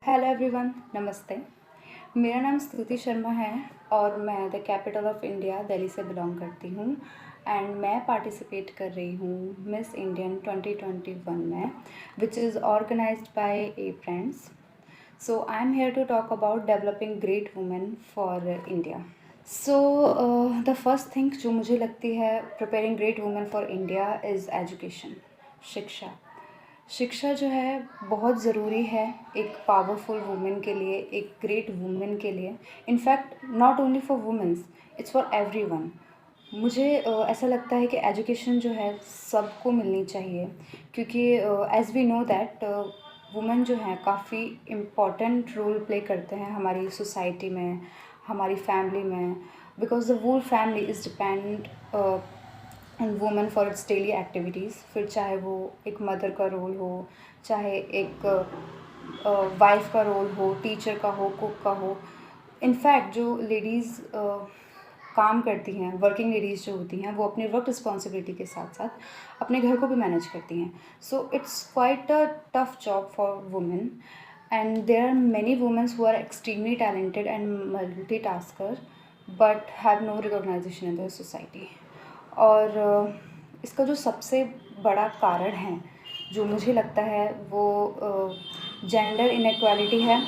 Hello everyone, नमस्ते। मेरा नाम स्तुति शर्मा है और मैं the capital of India Delhi से बिलोंग करती हूँ एंड मैं पार्टिसिपेट कर रही हूँ मिस इंडियन 2021 में, which is organised by a friends. So I am here to talk about developing great women for India. So the first thing जो मुझे लगती है preparing great women for India is education, शिक्षा। शिक्षा जो है बहुत ज़रूरी है एक पावरफुल वुमेन के लिए, एक ग्रेट वुमेन के लिए। In fact not only for womens, it's for everyone. मुझे ऐसा लगता है कि एजुकेशन जो है सबको मिलनी चाहिए, क्योंकि as we know that women जो हैं काफ़ी इम्पॉर्टेंट रोल प्ले करते हैं हमारी सोसाइटी में, हमारी फैमिली में, because the whole family is depend and women for its daily activities. फिर चाहे वो एक मदर का रोल हो, चाहे एक वाइफ का रोल हो, टीचर का हो, कुक का हो। इनफैक्ट जो लेडीज़ काम करती हैं, वर्किंग लेडीज़ जो होती हैं, वो अपने वर्क रिस्पॉन्सिबिलिटी के साथ साथ अपने घर को भी मैनेज करती हैं। So it's quite a tough job for women and there are many womens who are extremely talented and multi tasker but have no recognisation in the society. और इसका जो सबसे बड़ा कारण है, जो मुझे लगता है, वो जेंडर इनइक्वालिटी है।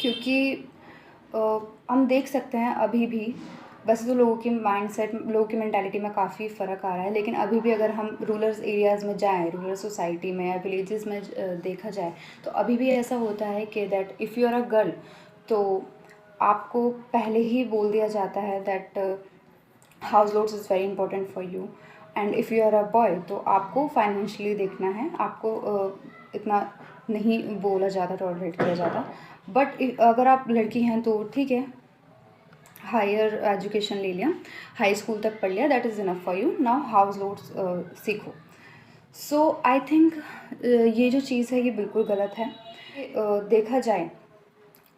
क्योंकि हम देख सकते हैं अभी भी, वैसे तो लोगों की माइंडसेट, लोगों की मेंटालिटी में काफ़ी फ़र्क आ रहा है, लेकिन अभी भी अगर हम रूरल एरियाज़ में जाएँ, रूरल सोसाइटी में या विलेजेस में देखा जाए, तो अभी भी ऐसा होता है कि that if you are a girl, तो आपको पहले ही बोल दिया जाता है that household is very important for you, and if you are a boy तो आपको फाइनेंशियली देखना है, आपको इतना नहीं बोला जाता, टॉलरेट किया जाता। बट अगर आप लड़की हैं तो ठीक है, हायर एजुकेशन ले लिया, हाई स्कूल तक पढ़ लिया, that is enough for you, now house loads सीखो। सो आई थिंक ये जो चीज़ है ये बिल्कुल गलत है। देखा जाए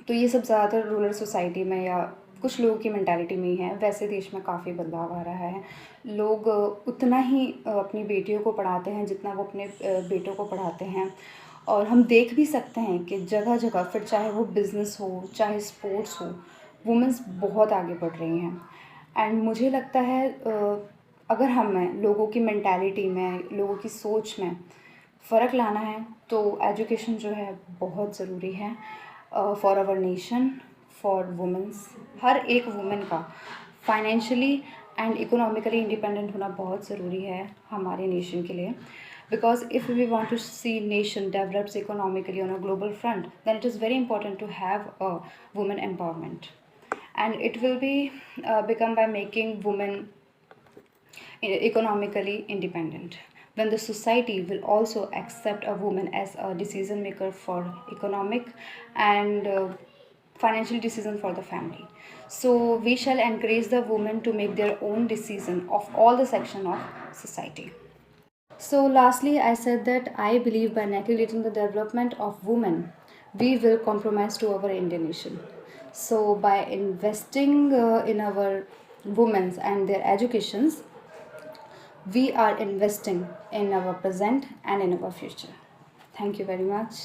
तो ये सब ज़्यादातर रूरल सोसाइटी में या कुछ लोगों की मेंटालिटी में ही है। वैसे देश में काफ़ी बदलाव आ रहा है। लोग उतना ही अपनी बेटियों को पढ़ाते हैं जितना वो अपने बेटों को पढ़ाते हैं। और हम देख भी सकते हैं कि जगह जगह, फिर चाहे वो बिज़नेस हो, चाहे स्पोर्ट्स हो, वुमेंस बहुत आगे बढ़ रही हैं। एंड मुझे लगता है अगर हमें लोगों की मेंटालिटी में, लोगों की सोच में फ़र्क लाना है तो एजुकेशन जो है बहुत ज़रूरी है for our nation, for womens. हर एक वुमेन का फाइनेंशियली एंड इकोनॉमिकली इंडिपेंडेंट होना बहुत ज़रूरी है हमारे नेशन के लिए, because if we want to see nation develops economically on a global front, then it is very important to have a women empowerment, and it will be become by making women economically independent, when the society will also accept a woman as a decision maker for economic and financial decision for the family. So we shall encourage the women to make their own decision of all the section of society. So lastly, I said that I believe by neglecting the development of women, we will compromise to our Indian nation. So by investing in our women and their educations, we are investing in our present and in our future. Thank you very much.